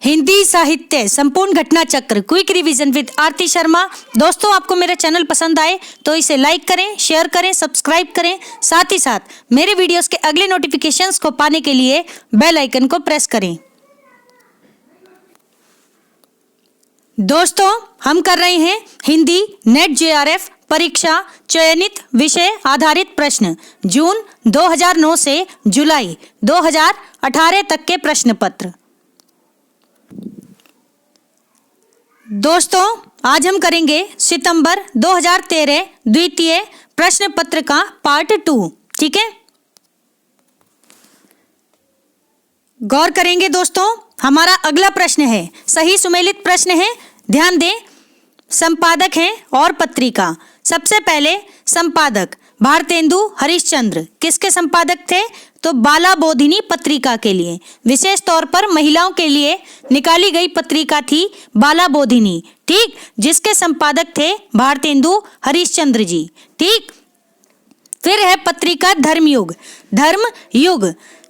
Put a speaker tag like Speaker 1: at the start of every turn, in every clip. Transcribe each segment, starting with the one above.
Speaker 1: हिंदी साहित्य संपूर्ण घटना चक्र क्विक रिवीजन विद आरती शर्मा। दोस्तों, आपको मेरा चैनल पसंद आए तो इसे लाइक करें, शेयर करें, सब्सक्राइब करें। साथ ही साथ मेरे वीडियोस के अगले नोटिफिकेशंस को पाने के लिए बेल आइकन को प्रेस करें। दोस्तों, हम कर रहे हैं हिंदी नेट जेआरएफ परीक्षा चयनित विषय आधारित प्रश्न जून 2009 से जुलाई 2018 तक के प्रश्न पत्र। दोस्तों, आज हम करेंगे सितंबर 2013 द्वितीय प्रश्न पत्र का पार्ट 2। ठीक है, गौर करेंगे दोस्तों। हमारा अगला प्रश्न है, सही सुमेलित प्रश्न है, ध्यान दें। संपादक हैं और पत्रिका। सबसे पहले संपादक भारतेंदु हरिश्चंद्र किसके संपादक थे? तो बाला बोधिनी पत्रिका के लिए, विशेष तौर पर महिलाओं के लिए निकाली गई पत्रिका थी बाला बोधिनी। ठीक, जिसके संपादक थे भारतेंदु हरिश्चंद्र जी। ठीक, फिर है पत्रिका धर्मयुग। धर्मयुग,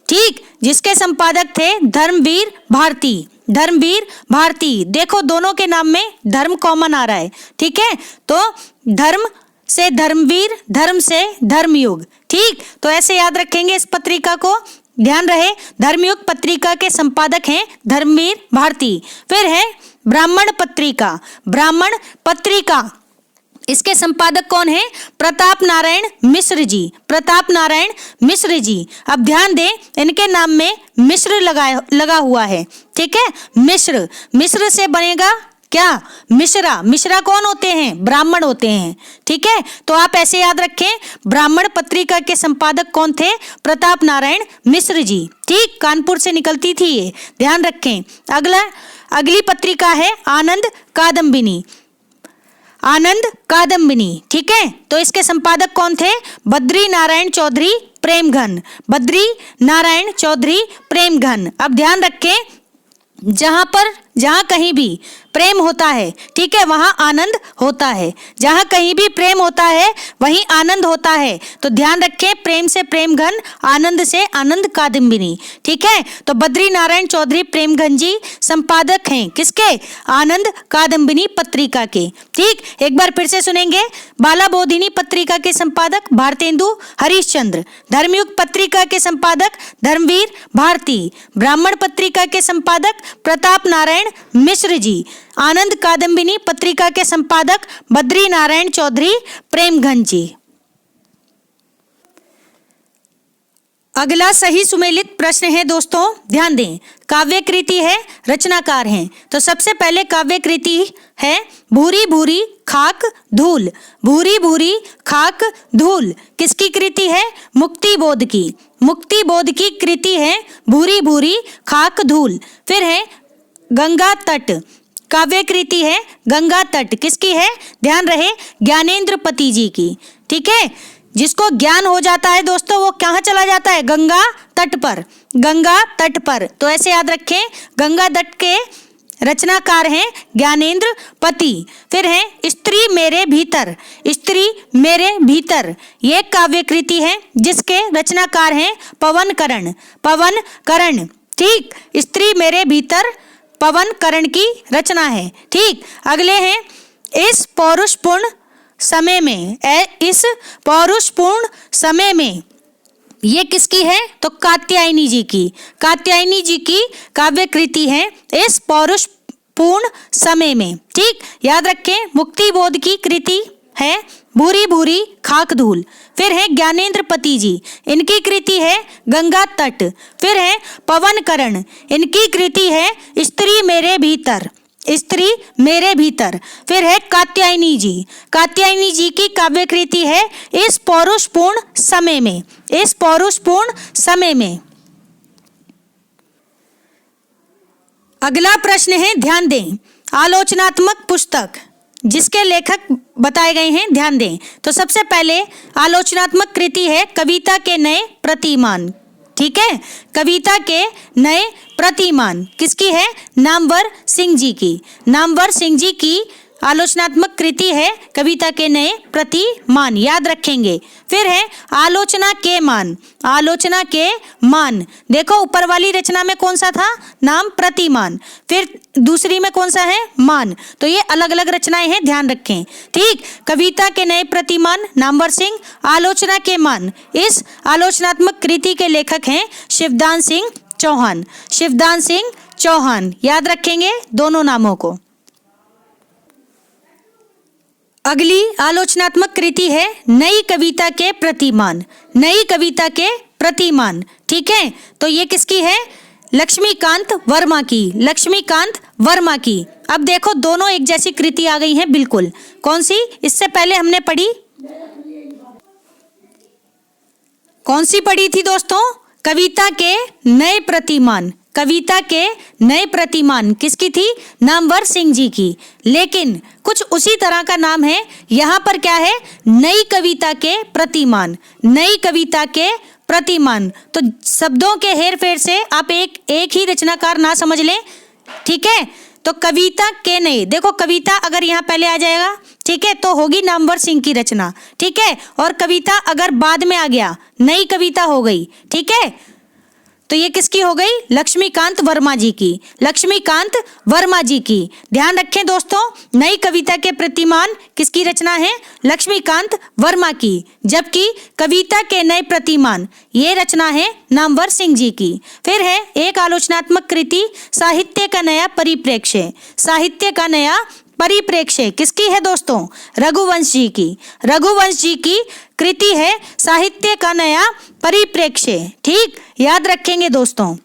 Speaker 1: ठीक, जिसके संपादक थे धर्मवीर भारती। धर्मवीर भारती, देखो दोनों के नाम में धर्म कॉमन आ रहा है। ठीक है, तो धर्म से धर्मवीर, धर्म से धर्मयुग। ठीक, तो ऐसे याद रखेंगे इस पत्रिका को। ध्यान रहे, धर्मयुग पत्रिका के संपादक हैं धर्मवीर भारती। फिर है ब्राह्मण पत्रिका। ब्राह्मण पत्रिका, इसके संपादक कौन है? प्रताप नारायण मिश्र जी। प्रताप नारायण मिश्र जी। अब ध्यान दें, इनके नाम में मिश्र लगा हुआ है। ठीक है, मिश्र, मिश्र से बनेगा क्या? मिश्रा। मिश्रा कौन होते हैं? ब्राह्मण होते हैं। ठीक है, तो आप ऐसे याद रखें, ब्राह्मण पत्रिका के संपादक कौन थे? प्रताप नारायण मिश्र जी। ठीक, कानपुर से निकलती थी ये, ध्यान रखें। अगली पत्रिका है आनंद कादम्बिनी। आनंद कादम्बिनी, ठीक है, तो इसके संपादक कौन थे? बद्री नारायण चौधरी प्रेमघन। बद्री नारायण चौधरी प्रेमघन। अब ध्यान रखें, जहां कहीं भी प्रेम होता है, ठीक है, वहां आनंद होता है। जहां कहीं भी प्रेम होता है वहीं आनंद होता है। तो ध्यान रखें, प्रेम से प्रेमघन, आनंद से आनंद कादम्बिनी। ठीक है, तो बद्री नारायण चौधरी प्रेमघन जी संपादक हैं किसके? आनंद कादम्बिनी पत्रिका के। ठीक, एक बार फिर से सुनेंगे। बाला बोधिनी पत्रिका के संपादक भारतेंदु हरिश्चंद्र। धर्मयुग पत्रिका के संपादक धर्मवीर भारती। ब्राह्मण पत्रिका के संपादक प्रताप नारायण मिश्र जी। आनंद कादम्बिनी पत्रिका के संपादक बद्री नारायण चौधरी प्रेमघन जी। अगला सही सुमेलित प्रश्न है दोस्तों, ध्यान दें। काव्य कृति है, रचनाकार हैं। तो सबसे पहले काव्य कृति है भूरी भूरी खाक धूल। भूरी भूरी खाक धूल किसकी कृति है? मुक्ति बोध की। मुक्ति बोध की कृति है भूरी भूरी खाक धूल। फिर है गंगा तट। काव्य कृति है गंगा तट, किसकी है? ध्यान रहे, ज्ञानेंद्र पति जी की। ठीक है, जिसको ज्ञान हो जाता है दोस्तों, वो कहाँ चला जाता है? गंगा तट पर। गंगा तट पर, तो ऐसे याद रखें, गंगा तट के रचनाकार हैं ज्ञानेंद्र पति। फिर है स्त्री मेरे भीतर। स्त्री मेरे भीतर, ये काव्य कृति है जिसके रचनाकार हैं पवन करण। पवन करण, ठीक, स्त्री मेरे भीतर पवन करण की रचना है। ठीक, अगले हैं इस पौरुषपूर्ण समय में। इस पौरुषपूर्ण समय में, ये किसकी है? तो कात्यायनी जी की। कात्यायनी जी की काव्य कृति है इस पौरुषपूर्ण समय में। ठीक, याद रखें, मुक्ति बोध की कृति है भूरी भूरी खाक धूल। फिर है ज्ञानेंद्र पति जी, इनकी कृति है गंगा तट। फिर है पवन करण, इनकी कृति है स्त्री मेरे भीतर। स्त्री मेरे भीतर। फिर है कात्यायनी जी। कात्यायनी जी की काव्य कृति है इस पौरुषपूर्ण समय में। इस पौरुषपूर्ण समय में। अगला प्रश्न है, ध्यान दें। आलोचनात्मक पुस्तक, जिसके लेखक बताए गए हैं, ध्यान दें। तो सबसे पहले आलोचनात्मक कृति है कविता के नए प्रतिमान। ठीक है, कविता के नए प्रतिमान किसकी है? नामवर सिंह जी की। नामवर सिंह जी की आलोचनात्मक कृति है कविता के नए प्रतिमान, याद रखेंगे। फिर है आलोचना के मान, आलोचना के मान। देखो ऊपर वाली रचना में कौन सा था नाम, प्रतिमान, फिर दूसरी में कौन सा है मान, तो ये अलग अलग रचनाएं हैं, ध्यान रखें। ठीक, कविता के नए प्रतिमान नामवर सिंह, आलोचना के मान, इस आलोचनात्मक कृति के लेखक हैं शिवदान सिंह चौहान, शिवदान सिंह चौहान, याद रखेंगे दोनों नामों को। अगली आलोचनात्मक कृति है नई कविता के प्रतिमान, नई कविता के प्रतिमान। ठीक है, तो ये किसकी है, लक्ष्मीकांत वर्मा की, लक्ष्मीकांत वर्मा की। अब देखो दोनों एक जैसी कृति आ गई हैं बिल्कुल। कौन सी, इससे पहले हमने पढ़ी, कौन सी पढ़ी थी दोस्तों, कविता के नए प्रतिमान, कविता के नए प्रतिमान किसकी थी, नामवर सिंह जी की। लेकिन कुछ उसी तरह का नाम है, यहाँ पर क्या है, नई कविता के प्रतिमान, नई कविता के प्रतिमान। तो शब्दों के हेर फेर से आप एक ही रचनाकार ना समझ लें। ठीक है, तो कविता के नए, देखो कविता अगर यहाँ पहले आ जाएगा, ठीक है, तो होगी नामवर सिंह की रचना। ठीक है, और कविता अगर बाद में आ गया, नई कविता हो गई। ठीक है, तो ये किसकी हो गई, लक्ष्मीकांत वर्मा जी की, लक्ष्मीकांत वर्मा जी की। ध्यान रखें दोस्तों, नई कविता के प्रतिमान किसकी रचना है, लक्ष्मीकांत वर्मा की, जबकि कविता के नए प्रतिमान ये रचना है नामवर सिंह जी की। फिर है एक आलोचनात्मक कृति साहित्य का नया परिप्रेक्ष्य, साहित्य का नया परिप्रेक्ष्य किसकी है दोस्तों, रघुवंश जी की, रघुवंश जी की कृति है साहित्य का नया परिप्रेक्ष्य। ठीक, याद रखेंगे दोस्तों।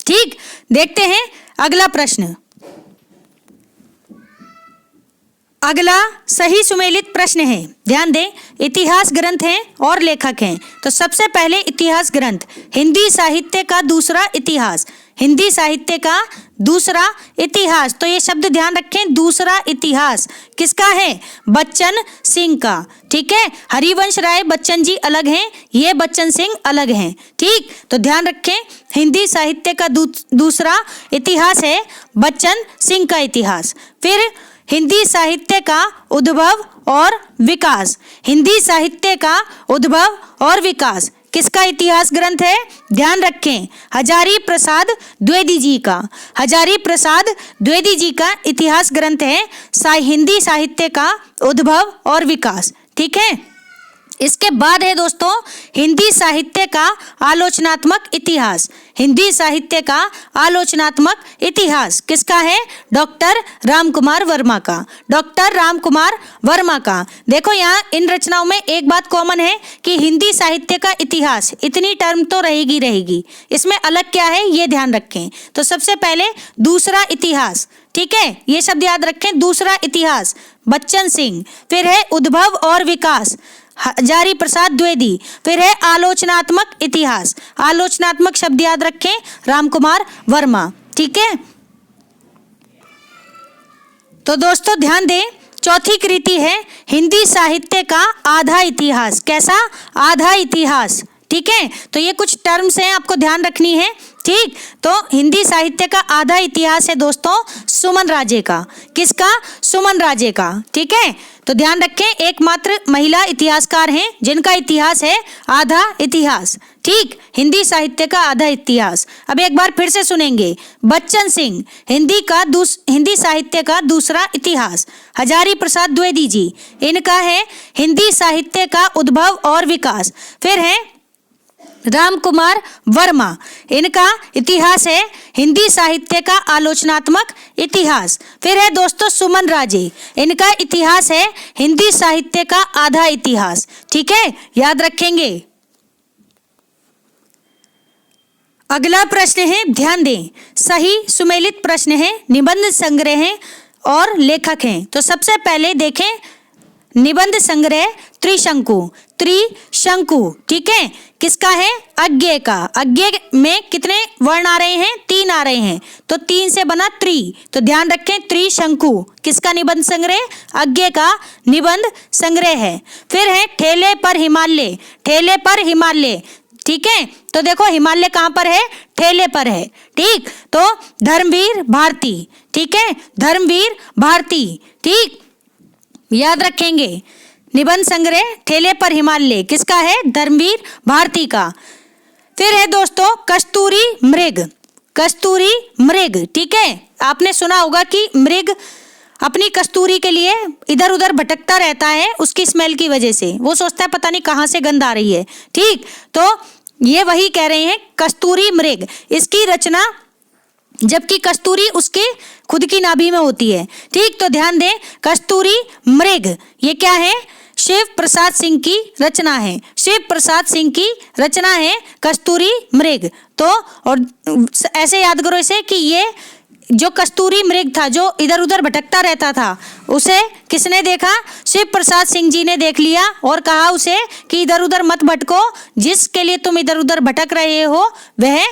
Speaker 1: ठीक, देखते हैं अगला प्रश्न। अगला सही सुमेलित प्रश्न है, ध्यान दें, इतिहास ग्रंथ हैं और लेखक हैं। तो सबसे पहले इतिहास ग्रंथ, हिंदी साहित्य का दूसरा इतिहास, हिंदी साहित्य का दूसरा इतिहास। तो ये शब्द ध्यान रखें, दूसरा इतिहास किसका है, बच्चन सिंह का। ठीक है, हरिवंश राय बच्चन जी अलग हैं, ये बच्चन सिंह अलग हैं। ठीक, तो ध्यान रखें, हिंदी साहित्य का दूसरा इतिहास है बच्चन सिंह का इतिहास। फिर हिंदी साहित्य का उद्भव और विकास, हिंदी साहित्य का उद्भव और विकास किसका इतिहास ग्रंथ है, ध्यान रखें, हजारी प्रसाद द्विवेदी जी का, हजारी प्रसाद द्विवेदी जी का इतिहास ग्रंथ है हिंदी साहित्य का उद्भव और विकास। ठीक है, इसके बाद है दोस्तों हिंदी साहित्य का आलोचनात्मक इतिहास, हिंदी साहित्य का आलोचनात्मक इतिहास किसका है, डॉक्टर रामकुमार वर्मा का, डॉक्टर रामकुमार वर्मा का। देखो यहाँ इन रचनाओं में एक बात कॉमन है कि हिंदी साहित्य का इतिहास, इतनी टर्म तो रहेगी रहेगी, इसमें अलग क्या है ये ध्यान रखें। तो सबसे पहले दूसरा इतिहास, ठीक है, ये शब्द याद रखें, दूसरा इतिहास बच्चन सिंह। फिर है उद्भव और विकास, हजारी प्रसाद द्विवेदी। फिर है आलोचनात्मक इतिहास, आलोचनात्मक शब्द याद रखें, रामकुमार वर्मा। ठीक है, तो दोस्तों ध्यान दें, चौथी कृति है हिंदी साहित्य का आधा इतिहास। कैसा, आधा इतिहास। ठीक है, तो ये कुछ टर्म्स हैं आपको ध्यान रखनी है। ठीक, तो हिंदी साहित्य का आधा इतिहास है दोस्तों सुमन राजे का, किसका, सुमन राजे का। ठीक है, तो ध्यान रखें, एकमात्र महिला इतिहासकार हैं जिनका इतिहास है आधा इतिहास। ठीक, हिंदी साहित्य का आधा इतिहास। अब एक बार फिर से सुनेंगे, बच्चन सिंह हिंदी साहित्य का दूसरा इतिहास, हजारी प्रसाद द्विवेदी जी इनका है हिंदी साहित्य का उद्भव और विकास। फिर है रामकुमार वर्मा, इनका इतिहास है हिंदी साहित्य का आलोचनात्मक इतिहास। फिर है दोस्तों सुमन राजे, इनका इतिहास है हिंदी साहित्य का आधा इतिहास। ठीक है, याद रखेंगे। अगला प्रश्न है, ध्यान दें, सही सुमेलित प्रश्न है, निबंध संग्रह है और लेखक हैं। तो सबसे पहले देखें निबंध संग्रह त्रिशंकु, त्रिशंकु। ठीक है, किसका है, अज्ञेय का। अज्ञेय में कितने वर्ण आ रहे हैं, 3 आ रहे हैं, तो 3 से बना त्रि। तो ध्यान रखें, त्रिशंकु किसका निबंध संग्रह, अज्ञेय का निबंध संग्रह है। फिर है ठेले पर हिमालय, ठेले पर हिमालय। ठीक है, तो देखो हिमालय कहाँ पर है, ठेले पर है। ठीक, तो धर्मवीर भारती। ठीक है, धर्मवीर भारती। ठीक, याद रखेंगे। निबंध संग्रह ठेले पर हिमालय किसका है? धर्मवीर भारती का। फिर है दोस्तों कस्तूरी मृग। कस्तूरी मृग, ठीक है, आपने सुना होगा कि मृग अपनी कस्तूरी के लिए इधर उधर भटकता रहता है उसकी स्मेल की वजह से। वो सोचता है पता नहीं कहाँ से गंध आ रही है। ठीक, तो ये वही कह रहे हैं कस्तूरी मृग। इसकी रचना, जबकि कस्तूरी उसके खुद की नाभि में होती है। ठीक, तो ध्यान दें, कस्तूरी मृग ये क्या है? शिव प्रसाद सिंह की रचना है। शिव प्रसाद सिंह की रचना है कस्तूरी मृग। तो और ऐसे याद करो इसे कि ये जो कस्तूरी मृग था, जो इधर उधर भटकता रहता था, उसे किसने देखा? शिव प्रसाद सिंह जी ने देख लिया और कहा उसे कि इधर उधर मत भटको, जिसके लिए तुम इधर उधर भटक रहे हो वह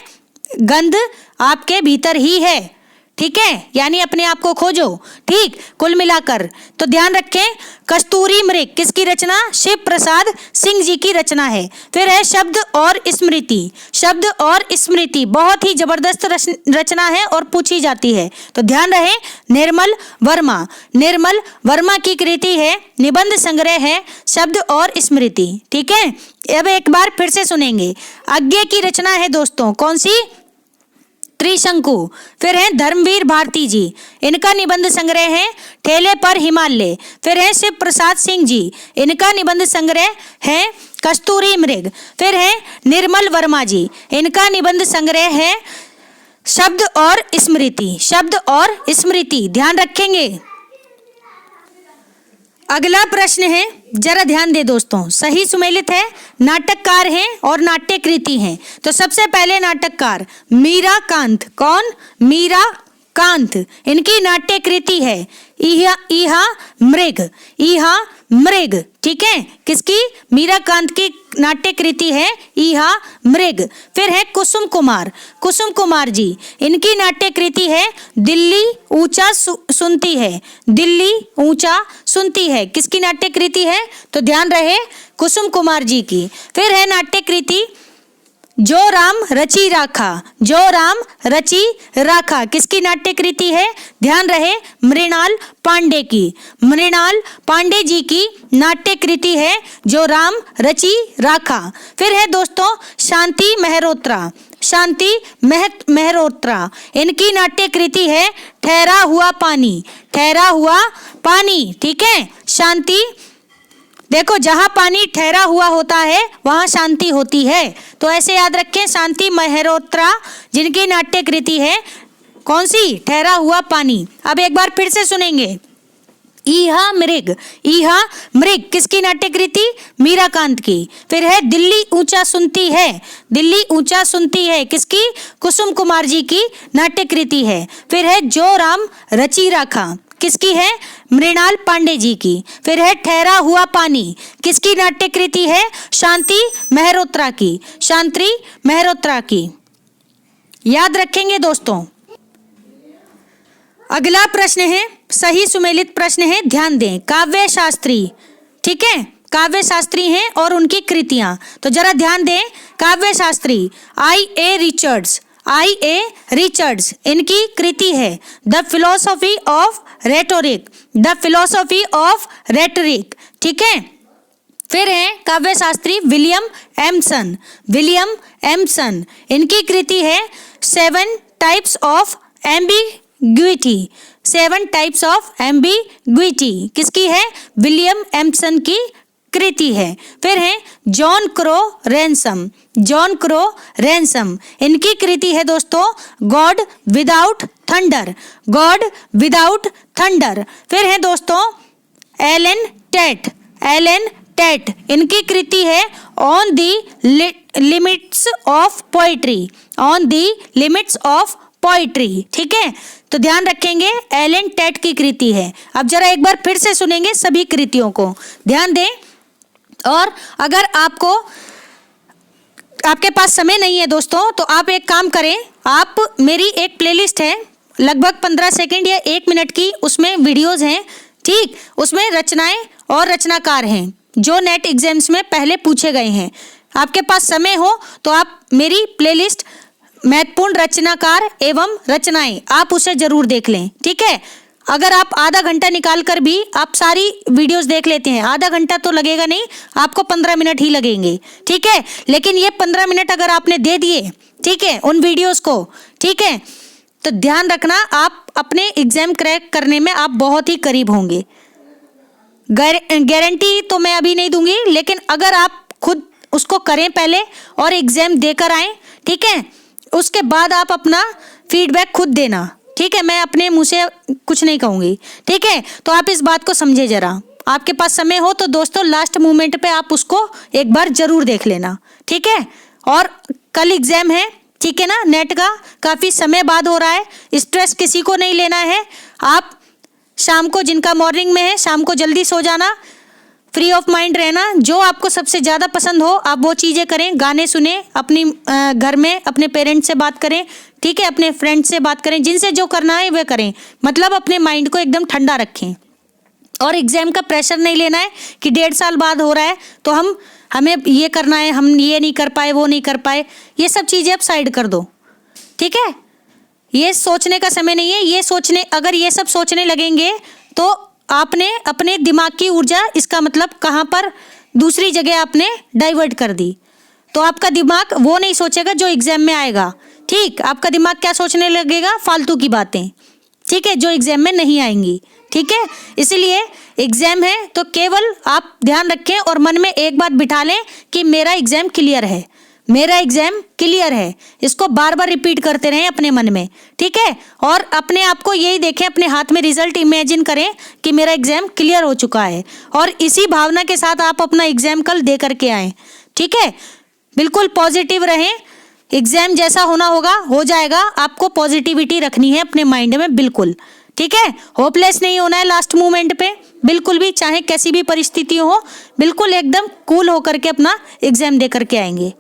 Speaker 1: गंध आपके भीतर ही है। ठीक है, यानी अपने आप को खोजो। ठीक, कुल मिलाकर तो ध्यान रखें, कस्तूरी मृग किसकी रचना? शिव प्रसाद सिंह जी की रचना है। फिर है शब्द और स्मृति। शब्द और स्मृति बहुत ही जबरदस्त रचना है और पूछी जाती है, तो ध्यान रहे, निर्मल वर्मा। निर्मल वर्मा की कृति है, निबंध संग्रह है शब्द और स्मृति। ठीक है, अब एक बार फिर से सुनेंगे। अज्ञे की रचना है दोस्तों, कौन सी? त्रिशंकु। फिर है धर्मवीर भारती जी, इनका निबंध संग्रह है ठेले पर हिमालय। फिर है शिव प्रसाद सिंह जी, इनका निबंध संग्रह है कस्तूरी मृग। फिर है निर्मल वर्मा जी, इनका निबंध संग्रह है शब्द और स्मृति। शब्द और स्मृति ध्यान रखेंगे। अगला प्रश्न है, जरा ध्यान दे दोस्तों, सही सुमेलित है, नाटककार हैं और नाट्य कृति हैं। तो सबसे पहले नाटककार मीरा कांत। कौन? मीरा कांत। इनकी नाट्य कृति है इहा मृग। इहा मृग, ठीक है, किसकी? मीरा कांत की नाट्य कृति है इहा मृग। फिर है कुसुम कुमार। कुसुम कुमार जी, इनकी नाट्य कृति है दिल्ली ऊंचा सुनती है। दिल्ली ऊंचा सुनती है, किसकी नाट्य कृति है? तो ध्यान रहे, कुसुम कुमार जी की। फिर है नाट्य कृति जो राम रची राखा। जो राम रची राखा, किसकी नाट्य कृति है? ध्यान रहे, मृणाल पांडे की। मृणाल पांडे जी की नाट्य कृति है जो राम रची राखा। फिर है दोस्तों शांति मेहरोत्रा। शांति मेहरोत्रा, इनकी नाट्य कृति है ठहरा हुआ पानी। ठहरा हुआ पानी, ठीक है, शांति। देखो, जहां पानी ठहरा हुआ होता है वहां शांति होती है, तो ऐसे याद रखें, शांति मेहरोत्रा जिनकी नाट्य कृति है कौन सी? ठहरा हुआ पानी। अब एक बार फिर से सुनेंगे, इहा मृग। इहा मृग किसकी नाट्य कृति? मीरा कांत की। फिर है दिल्ली ऊंचा सुनती है। दिल्ली ऊंचा सुनती है, किसकी? कुसुम कुमार जी की नाट्य कृति है। फिर है जो राम रची राखा, किसकी है? मृणाल पांडे जी की। फिर है ठहरा हुआ पानी, किसकी नाट्य कृति है? शांति मेहरोत्रा की। शांति मेहरोत्रा की, याद रखेंगे दोस्तों। अगला प्रश्न है, सही सुमेलित प्रश्न है, ध्यान दें। काव्य शास्त्री, ठीक है, काव्य शास्त्री हैं और उनकी कृतियां, तो जरा ध्यान दें। काव्य Shastri I.A. Richards. I.A. Richards, इनकी कृति है the philosophy of rhetoric. The philosophy of rhetoric, ठीक है। फिर है काव्य शास्त्री विलियम एमसन। विलियम एमसन, इनकी कृति है 7 types of ambiguity. 7 types of ambiguity, किसकी है? विलियम एमसन की कृति है। फिर है John crow ransom. John crow ransom, इनकी कृति है दोस्तों God without thunder. God without thunder. फिर है दोस्तों एलन टेट। एलन टेट, इनकी कृति है on the limits of poetry. On the limits of poetry, ठीक है, तो ध्यान रखेंगे, एलन टेट की कृति है। अब जरा एक बार फिर से सुनेंगे सभी कृतियों को, ध्यान दें। और अगर आपके पास समय नहीं है दोस्तों, तो आप एक काम करें, आप मेरी एक प्लेलिस्ट है लगभग 15 सेकंड या 1 मिनट की, उसमें वीडियोस हैं, ठीक, उसमें रचनाएं और रचनाकार हैं जो नेट एग्जाम्स में पहले पूछे गए हैं। आपके पास समय हो तो आप मेरी प्लेलिस्ट महत्वपूर्ण रचनाकार एवं रचनाएं, आप उसे जरूर देख लें, ठीक है। अगर आप आधा घंटा निकाल कर भी आप सारी वीडियोस देख लेते हैं, आधा घंटा तो लगेगा नहीं, आपको 15 मिनट ही लगेंगे, ठीक है। लेकिन ये 15 मिनट अगर आपने दे दिए, ठीक है, उन वीडियोस को, ठीक है, तो ध्यान रखना आप अपने एग्जाम क्रैक करने में आप बहुत ही करीब होंगे। गारंटी तो मैं अभी नहीं दूंगी, लेकिन अगर आप खुद उसको करें पहले और एग्जाम देकर आए, ठीक है, उसके बाद आप अपना फीडबैक खुद देना, ठीक है। मैं अपने मुंह से कुछ नहीं कहूँगी, ठीक है। तो आप इस बात को समझे जरा, आपके पास समय हो तो दोस्तों लास्ट मोमेंट पे आप उसको एक बार जरूर देख लेना, ठीक है। और कल एग्जाम है, ठीक है ना, नेट का काफ़ी समय बाद हो रहा है, स्ट्रेस किसी को नहीं लेना है। आप शाम को, जिनका मॉर्निंग में है, शाम को जल्दी सो जाना, फ्री ऑफ माइंड रहना, जो आपको सबसे ज़्यादा पसंद हो आप वो चीज़ें करें, गाने सुने, अपनी घर में अपने पेरेंट्स से बात करें, ठीक है, अपने फ्रेंड्स से बात करें, जिनसे जो करना है वह करें, मतलब अपने माइंड को एकदम ठंडा रखें। और एग्जाम का प्रेशर नहीं लेना है कि 1.5 साल बाद हो रहा है तो हमें ये करना है, हम ये नहीं कर पाए, वो नहीं कर पाए, ये सब चीज़ें आप साइड कर दो, ठीक है। ये सोचने का समय नहीं है, अगर ये सब सोचने लगेंगे तो आपने अपने दिमाग की ऊर्जा, इसका मतलब कहाँ पर दूसरी जगह आपने डाइवर्ट कर दी, तो आपका दिमाग वो नहीं सोचेगा जो एग्जाम में आएगा, ठीक। आपका दिमाग क्या सोचने लगेगा, फालतू की बातें, ठीक है, जो एग्जाम में नहीं आएंगी, ठीक है। इसलिए एग्जाम है तो केवल आप ध्यान रखें और मन में एक बात बिठा लें कि मेरा एग्जाम क्लियर है, मेरा एग्जाम क्लियर है, इसको बार बार रिपीट करते रहें अपने मन में, ठीक है। और अपने आप को यही देखें, अपने हाथ में रिजल्ट इमेजिन करें कि मेरा एग्जाम क्लियर हो चुका है, और इसी भावना के साथ आप अपना एग्जाम कल दे करके आएँ, ठीक है। बिल्कुल पॉजिटिव रहें, एग्जाम जैसा होना होगा हो जाएगा, आपको पॉजिटिविटी रखनी है अपने माइंड में, बिल्कुल, ठीक है। होपलेस नहीं होना है लास्ट मोमेंट पे, बिल्कुल भी, चाहे कैसी भी परिस्थिति हो, बिल्कुल एकदम कूल होकर के अपना एग्जाम दे करके आएंगे,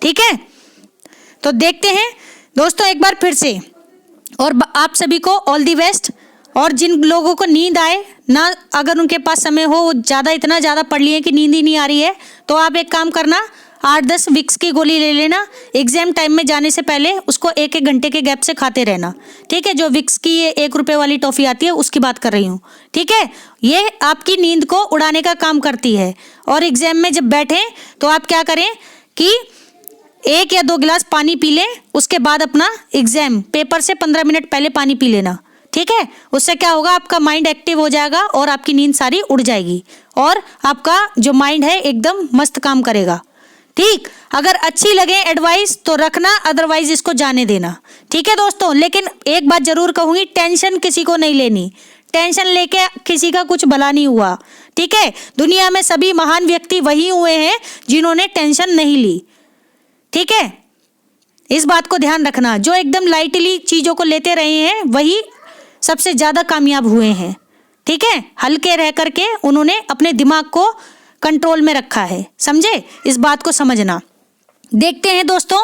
Speaker 1: ठीक है। तो देखते हैं दोस्तों एक बार फिर से, और आप सभी को ऑल दी बेस्ट। और जिन लोगों को नींद आए ना, अगर उनके पास समय हो, वो इतना ज़्यादा पढ़ लिए कि नींद ही नहीं आ रही है, तो आप एक काम करना, 8-10 विक्स की गोली ले लेना, एग्जाम टाइम में जाने से पहले उसको 1-1 घंटे के गैप से खाते रहना, ठीक है। जो विक्स की ये 1 रुपये वाली टॉफ़ी आती है उसकी बात कर रही हूँ, ठीक है। ये आपकी नींद को उड़ाने का काम करती है। और एग्जाम में जब बैठें तो आप क्या करें कि 1 या 2 गिलास पानी पी लें, उसके बाद अपना एग्जाम पेपर से 15 मिनट पहले पानी पी लेना, ठीक है। उससे क्या होगा, आपका माइंड एक्टिव हो जाएगा और आपकी नींद सारी उड़ जाएगी, और आपका जो माइंड है एकदम मस्त काम करेगा, ठीक। अगर अच्छी लगे एडवाइस तो रखना, अदरवाइज इसको जाने देना, ठीक है दोस्तों। लेकिन एक बात जरूर कहूँगी, टेंशन किसी को नहीं लेनी, टेंशन लेके किसी का कुछ भला नहीं हुआ, ठीक है। दुनिया में सभी महान व्यक्ति वही हुए हैं जिन्होंने टेंशन नहीं ली, ठीक है। इस बात को ध्यान रखना, जो एकदम लाइटली चीज़ों को लेते रहे हैं वही सबसे ज़्यादा कामयाब हुए हैं, ठीक है। हल्के रह करके उन्होंने अपने दिमाग को कंट्रोल में रखा है, समझे, इस बात को समझना। देखते हैं दोस्तों,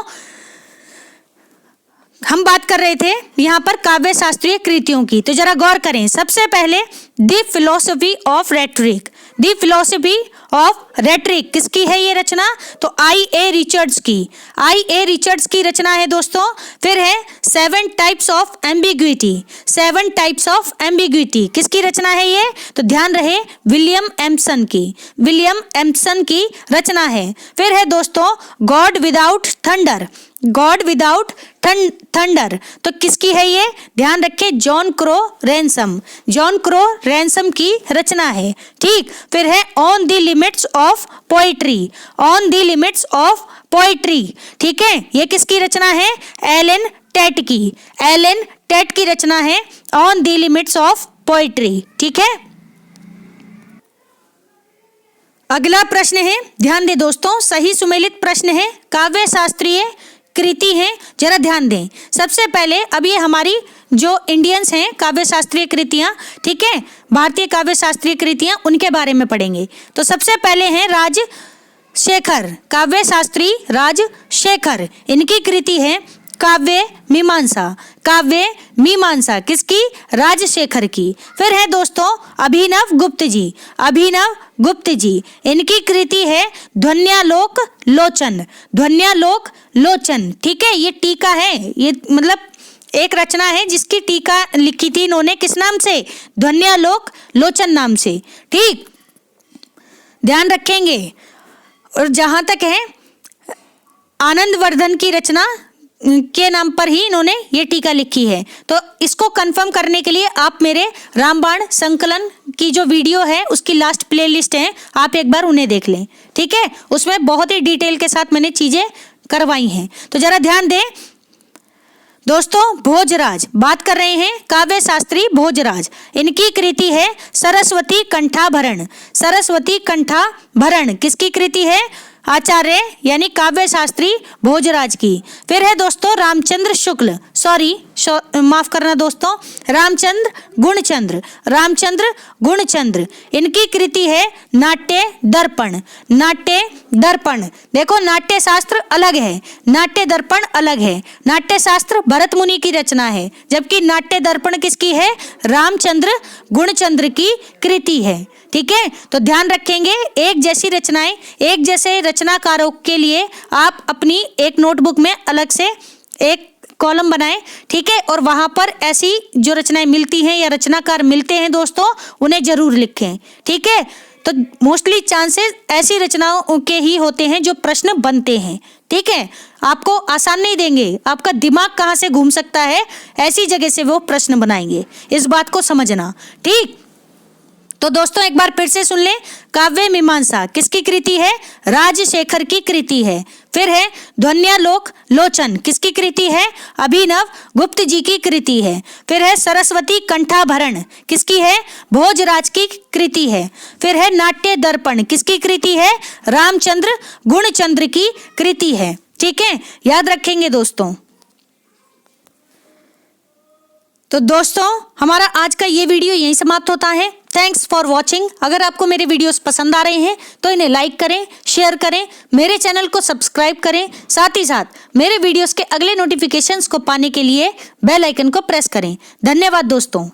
Speaker 1: हम बात कर रहे थे यहाँ पर काव्य शास्त्रीय कृतियों की, तो जरा गौर करें। सबसे पहले the philosophy of rhetoric, the philosophy of rhetoric किसकी है ये रचना, तो I.A. रिचर्ड्स की, I.A. रिचर्ड्स की रचना है दोस्तों। फिर है 7 types of ambiguity, 7 types of ambiguity किसकी रचना है ये, तो ध्यान रहे विलियम एम्पसन की, विलियम एम्पसन की रचना है। फिर है दोस्तों God without thunder, God without thunder, तो किसकी है ये, ध्यान रखें John crow ransom, John crow ransom की रचना है, ठीक। फिर है on the limits of poetry, on the limits of poetry, ठीक है, ये किसकी रचना है, एलन टेट की, एलन टेट की रचना है on the limits of poetry, ठीक है। अगला प्रश्न है, ध्यान दें दोस्तों, सही सुमेलित प्रश्न है, काव्य शास्त्रीय कृति है, जरा ध्यान दें। सबसे पहले अब ये हमारी जो इंडियंस हैं काव्य शास्त्रीय कृतियाँ, ठीक है, भारतीय काव्य शास्त्रीय कृतियाँ, उनके बारे में पढ़ेंगे। तो सबसे पहले हैं राजशेखर, काव्य शास्त्री राजशेखर, इनकी कृति है काव्य मीमांसा, काव्य मीमांसा किसकी, राजशेखर की। फिर है दोस्तों अभिनव गुप्त जी, अभिनव गुप्त जी, इनकी कृति है ध्वन्यालोक लोचन, ध्वन्यालोक लोचन, ठीक है। ये टीका है, ये मतलब एक रचना है जिसकी टीका लिखी थी इन्होंने किस नाम से? ध्वन्यालोक लोचन नाम से। ठीक, ध्यान रखेंगे। और जहां तक है आनंदवर्धन की रचना के नाम पर ही इन्होंने ये टीका लिखी है। तो इसको कंफर्म करने के लिए आप मेरे रामबाण संकलन की जो वीडियो है उसकी लास्ट प्लेलिस्ट है, आप एक बार उन्हें देख लें। ठीक है, उसमें बहुत ही डिटेल के साथ मैंने चीजें करवाई हैं। तो जरा ध्यान दें दोस्तों, भोजराज बात कर रहे हैं, काव्य शास्त्री भोजराज। इनकी कृति है सरस्वती कंठाभरण। सरस्वती कंठाभरण किसकी कृति है? आचार्य यानी काव्य शास्त्री भोजराज की। फिर है दोस्तों रामचंद्र शुक्ल, माफ करना दोस्तों, रामचंद्र गुणचंद्र। रामचंद्र गुणचंद्र, इनकी कृति है नाट्य दर्पण। नाट्य दर्पण, देखो नाट्य शास्त्र अलग है, नाट्य दर्पण अलग है। नाट्य शास्त्र भरत मुनि की रचना है, जबकि नाट्य दर्पण किसकी है? रामचंद्र गुणचंद्र की कृति है। ठीक है, तो ध्यान रखेंगे, एक जैसी रचनाएं एक जैसे रचनाकारों के लिए आप अपनी एक नोटबुक में अलग से एक कॉलम बनाएं। ठीक है, और वहां पर ऐसी जो रचनाएं मिलती हैं या रचनाकार मिलते हैं दोस्तों, उन्हें जरूर लिखें। ठीक है, तो मोस्टली चांसेस ऐसी रचनाओं के ही होते हैं जो प्रश्न बनते हैं। ठीक है, आपको आसान नहीं देंगे, आपका दिमाग कहां से घूम सकता है ऐसी जगह से वो प्रश्न बनाएंगे, इस बात को समझना। ठीक, तो दोस्तों एक बार फिर से सुन लें, काव्य मीमांसा किसकी कृति है? राजशेखर की कृति है। फिर है ध्वन्यालोक लोचन, किसकी कृति है? अभिनव गुप्त जी की कृति है। फिर है सरस्वती कंठाभरण, किसकी है? भोजराज की कृति है। फिर है नाट्य दर्पण, किसकी कृति है? रामचंद्र गुणचंद्र की कृति है। ठीक है, याद रखेंगे दोस्तों। तो दोस्तों हमारा आज का ये वीडियो यहीं समाप्त होता है। Thanks for watching. अगर आपको मेरे वीडियोस पसंद आ रहे हैं तो इन्हें लाइक करें, शेयर करें, मेरे चैनल को सब्सक्राइब करें, साथ ही साथ मेरे वीडियोस के अगले नोटिफिकेशंस को पाने के लिए बेल आइकन को प्रेस करें। धन्यवाद दोस्तों।